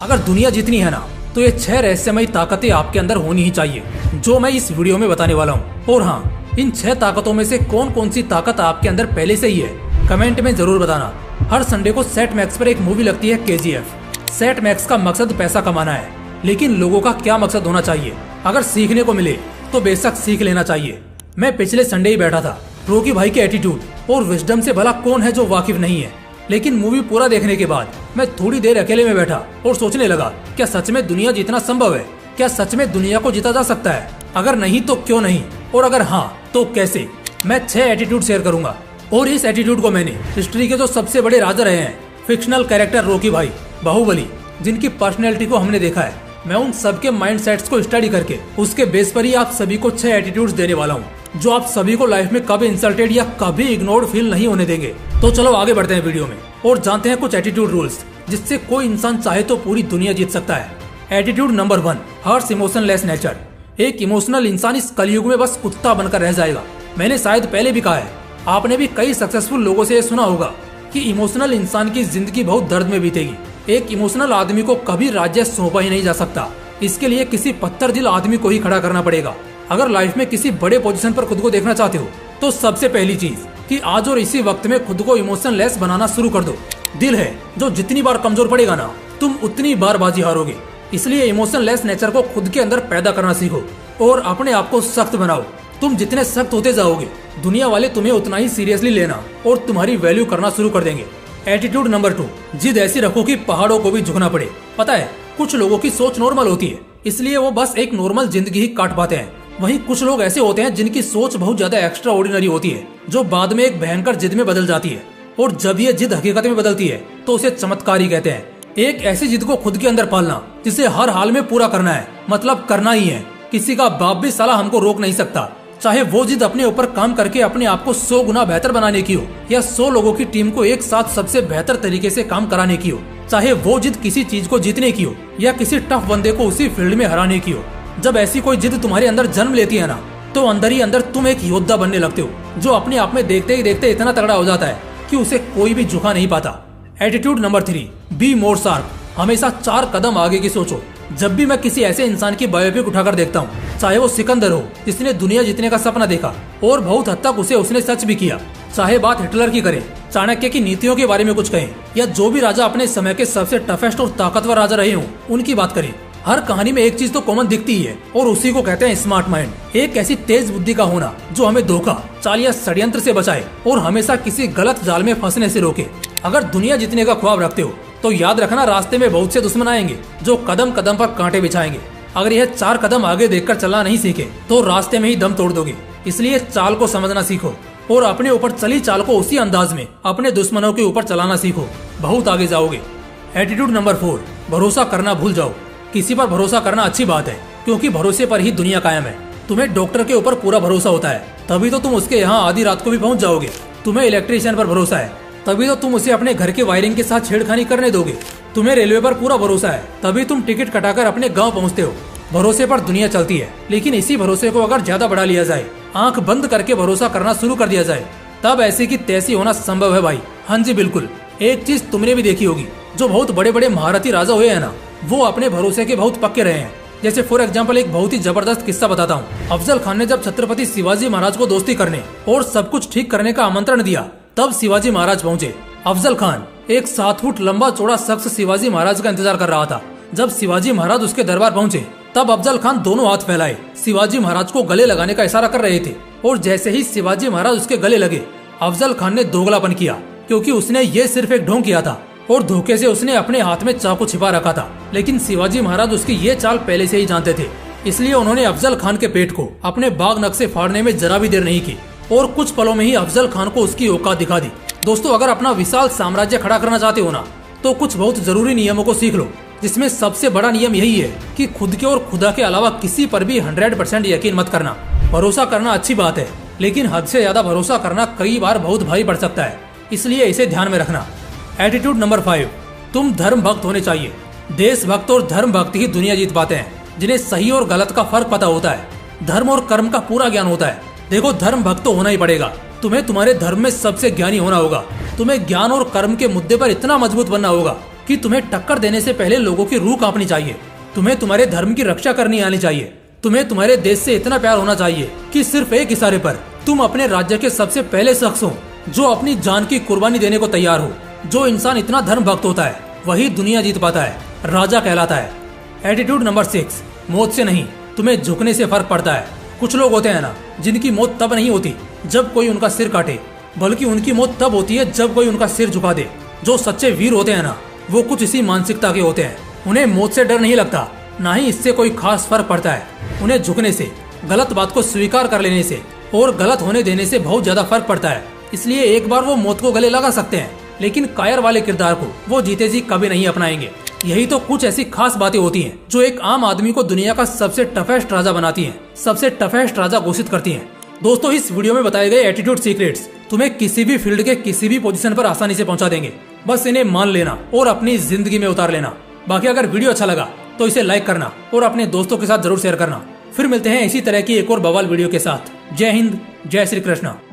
अगर दुनिया जीतनी है ना तो ये 6 रहस्यमयी ताकतें आपके अंदर होनी ही चाहिए जो मैं इस वीडियो में बताने वाला हूँ। और हाँ, इन 6 ताकतों में से कौन कौन सी ताकत आपके अंदर पहले से ही है, कमेंट में जरूर बताना। हर संडे को सेट मैक्स पर एक मूवी लगती है KGF। सेट मैक्स का मकसद पैसा कमाना है, लेकिन लोगों का क्या मकसद होना चाहिए? अगर सीखने को मिले तो बेशक सीख लेना चाहिए। मैं पिछले संडे ही बैठा था। रॉकी भाई के एटीट्यूड और विजडम से भला कौन है जो वाकिफ नहीं है। लेकिन मूवी पूरा देखने के बाद मैं थोड़ी देर अकेले में बैठा और सोचने लगा, क्या सच में दुनिया जीतना संभव है? क्या सच में दुनिया को जीता जा सकता है? अगर नहीं तो क्यों नहीं, और अगर हाँ तो कैसे? मैं 6 एटीट्यूड शेयर करूंगा, और इस एटीट्यूड को मैंने हिस्ट्री के जो सबसे बड़े राजा रहे हैं, फिक्शनल कैरेक्टर रॉकी भाई, बाहुबली, जिनकी पर्सनैलिटी को हमने देखा है, मैं उन सबके माइंड सेट्स को स्टडी करके उसके बेस पर ही आप सभी को 6 एटीट्यूड्स देने वाला हूँ जो आप सभी को लाइफ में कभी इंसल्टेड या कभी इग्नोर्ड फील नहीं होने देंगे। तो चलो आगे बढ़ते हैं वीडियो में और जानते हैं कुछ एटीट्यूड रूल्स जिससे कोई इंसान चाहे तो पूरी दुनिया जीत सकता है। एटीट्यूड नंबर 1, हर्ष इमोशनलेस नेचर। एक इमोशनल इंसान इस कलयुग में बस कुत्ता बनकर रह जाएगा। मैंने शायद पहले भी कहा है, आपने भी कई सक्सेसफुल लोगों से सुना होगा कि इमोशनल इंसान की जिंदगी बहुत दर्द में बीतेगी। एक इमोशनल आदमी को कभी राज्य सौंपा ही नहीं जा सकता। इसके लिए किसी पत्थर दिल आदमी को ही खड़ा करना पड़ेगा। अगर लाइफ में किसी बड़े पोजीशन पर खुद को देखना चाहते हो तो सबसे पहली चीज कि आज और इसी वक्त में खुद को इमोशनलेस बनाना शुरू कर दो। दिल है जो जितनी बार कमजोर पड़ेगा ना, तुम उतनी बार बाजी हारोगे। इसलिए इमोशनलेस नेचर को खुद के अंदर पैदा करना सीखो और अपने आप को सख्त बनाओ। तुम जितने सख्त होते जाओगे, दुनिया वाले तुम्हें उतना ही सीरियसली लेना और तुम्हारी वैल्यू करना शुरू कर देंगे। एटीट्यूड नंबर 2, जिद ऐसी रखो कि पहाड़ों को भी झुकना पड़े। पता है, कुछ लोगों की सोच नॉर्मल होती है, इसलिए वो बस एक नॉर्मल जिंदगी ही काट पाते हैं। वहीं कुछ लोग ऐसे होते हैं जिनकी सोच बहुत ज्यादा एक्स्ट्रा ऑर्डिनरी होती है, जो बाद में एक भयंकर जिद में बदल जाती है। और जब ये जिद हकीकत में बदलती है तो उसे चमत्कार ही कहते हैं। एक ऐसी जिद को खुद के अंदर पालना जिसे हर हाल में पूरा करना है, मतलब करना ही है। किसी का बाप भी साला हमको रोक नहीं सकता, चाहे वो जिद अपने ऊपर काम करके अपने आप को 100 गुना बेहतर बनाने की हो या 100 लोगों की टीम को एक साथ सबसे बेहतर तरीके से काम कराने की हो। चाहे वो जिद किसी चीज को जीतने की हो या किसी टफ बंदे को उसी फील्ड में हराने की हो। जब ऐसी कोई जिद तुम्हारे अंदर जन्म लेती है ना, तो अंदर ही अंदर तुम एक योद्धा बनने लगते हो, जो अपने आप में देखते ही देखते इतना तगड़ा हो जाता है कि उसे कोई भी झुका नहीं पाता। Attitude number 3, be more sharp. हमेशा 4 कदम आगे की सोचो। जब भी मैं किसी ऐसे इंसान की बायोपिक उठाकर देखता हूँ, चाहे वो सिकंदर हो जिसने दुनिया जीतने का सपना देखा और बहुत हद तक उसने सच भी किया, चाहे बात हिटलर की करें, चाणक्य की नीतियों के बारे में कुछ कहें, या जो भी राजा अपने समय के सबसे टफेस्ट और ताकतवर राजा रहे हों उनकी बात करें, हर कहानी में एक चीज तो कॉमन दिखती ही है और उसी को कहते हैं स्मार्ट माइंड। एक ऐसी तेज बुद्धि का होना जो हमें धोखा, चाल या षड्यंत्र से बचाए और हमेशा किसी गलत जाल में फंसने से रोके। अगर दुनिया जीतने का ख्वाब रखते हो तो याद रखना, रास्ते में बहुत से दुश्मन आएंगे जो कदम कदम पर कांटे बिछाएंगे। अगर यह 4 कदम आगे देखकर चलना नहीं सीखे तो रास्ते में ही दम तोड़ दोगे। इसलिए चाल को समझना सीखो और अपने ऊपर चली चाल को उसी अंदाज में अपने दुश्मनों के ऊपर चलाना सीखो, बहुत आगे जाओगे। एटीट्यूड नंबर 4, भरोसा करना भूल जाओ। किसी पर भरोसा करना अच्छी बात है, क्योंकि भरोसे पर ही दुनिया कायम है। तुम्हें डॉक्टर के ऊपर पूरा भरोसा होता है, तभी तो तुम उसके यहाँ आधी रात को भी पहुँच जाओगे। तुम्हें इलेक्ट्रीशियन पर भरोसा है, तभी तो तुम उसे अपने घर के वायरिंग के साथ छेड़खानी करने दोगे। तुम्हें रेलवे पर पूरा भरोसा है, तभी तुम टिकट कटाकर अपने गाँव पहुँचते हो। भरोसे पर दुनिया चलती है, लेकिन इसी भरोसे को अगर ज्यादा बढ़ा लिया जाए, आंख बंद करके भरोसा करना शुरू कर दिया जाए, तब ऐसी की तैसी होना संभव है भाई। हाँ जी बिल्कुल। एक चीज तुमने भी देखी होगी, जो बहुत बड़े बड़े महारथी राजा हुए हैं ना, वो अपने भरोसे के बहुत पक्के रहे हैं। जैसे फॉर एग्जाम्पल एक बहुत ही जबरदस्त किस्सा बताता हूँ। अफजल खान ने जब छत्रपति शिवाजी महाराज को दोस्ती करने और सब कुछ ठीक करने का आमंत्रण दिया, तब शिवाजी महाराज पहुँचे। अफजल खान, एक 7 फुट लंबा चौड़ा शख्स, शिवाजी महाराज का इंतजार कर रहा था। जब शिवाजी महाराज उसके दरबार पहुँचे, तब अफजल खान दोनों हाथ फैलाए शिवाजी महाराज को गले लगाने का इशारा कर रहे थे। और जैसे ही शिवाजी महाराज उसके गले लगे, अफजल खान ने दोगलापन किया, क्योंकि उसने ये सिर्फ एक ढोंग किया था और धोखे से उसने अपने हाथ में चाकू छिपा रखा था। लेकिन शिवाजी महाराज उसकी ये चाल पहले से ही जानते थे, इसलिए उन्होंने अफजल खान के पेट को अपने बाग नक्शे फाड़ने में जरा भी देर नहीं की और कुछ पलों में ही अफजल खान को उसकी औकात दिखा दी। दोस्तों, अगर अपना विशाल साम्राज्य खड़ा करना चाहते हो ना, तो कुछ बहुत जरूरी नियमों को सीख लो, जिसमें सबसे बड़ा नियम यही है कि खुद के और खुदा के अलावा किसी पर भी 100% यकीन मत करना। भरोसा करना अच्छी बात है, लेकिन हद से ज्यादा भरोसा करना कई बार बहुत भारी पड़ सकता है, इसलिए इसे ध्यान में रखना। एटीट्यूड नंबर 5, तुम धर्म भक्त होने चाहिए। देशभक्त और धर्म भक्त ही दुनिया जीत पाते हैं, जिन्हें सही और गलत का फर्क पता होता है, धर्म और कर्म का पूरा ज्ञान होता है। देखो, धर्म भक्त तो होना ही पड़ेगा। तुम्हें तुम्हारे धर्म में सबसे ज्ञानी होना होगा। तुम्हें ज्ञान और कर्म के मुद्दे पर इतना मजबूत बनना होगा कि तुम्हें टक्कर देने से पहले लोगों की रूह कांपनी चाहिए। तुम्हें तुम्हारे धर्म की रक्षा करनी आनी चाहिए। तुम्हें तुम्हारे देश से इतना प्यार होना चाहिए कि सिर्फ एक इशारे पर तुम अपने राज्य के सबसे पहले शख्स हो जो अपनी जान की कुर्बानी देने को तैयार हो। जो इंसान इतना धर्म भक्त होता है वही दुनिया जीत पाता है, राजा कहलाता है। एटीट्यूड नंबर 6, मौत से नहीं तुम्हें झुकने से फर्क पड़ता है। कुछ लोग होते हैं ना, जिनकी मौत तब नहीं होती जब कोई उनका सिर काटे, बल्कि उनकी मौत तब होती है जब कोई उनका सिर झुका दे। जो सच्चे वीर होते हैं ना, वो कुछ इसी मानसिकता के होते हैं। उन्हें मौत से डर नहीं लगता, ना ही इससे कोई खास फर्क पड़ता है। उन्हें झुकने से, गलत बात को स्वीकार कर लेने से और गलत होने देने से बहुत ज्यादा फर्क पड़ता है। इसलिए एक बार वो मौत को गले लगा सकते हैं, लेकिन कायर वाले किरदार को वो जीते जी कभी नहीं अपनाएंगे। यही तो कुछ ऐसी खास बातें होती हैं जो एक आम आदमी को दुनिया का सबसे टफेस्ट राजा बनाती हैं, सबसे टफेस्ट राजा घोषित करती हैं। दोस्तों, इस वीडियो में बताए गए एटीट्यूड सीक्रेट्स तुम्हें किसी भी फील्ड के किसी भी पोजीशन पर आसानी से पहुंचा देंगे। बस इन्हें मान लेना और अपनी जिंदगी में उतार लेना। बाकी अगर वीडियो अच्छा लगा तो इसे लाइक करना और अपने दोस्तों के साथ जरूर शेयर करना। फिर मिलते हैं इसी तरह की एक और बवाल वीडियो के साथ। जय हिंद, जय श्री कृष्ण।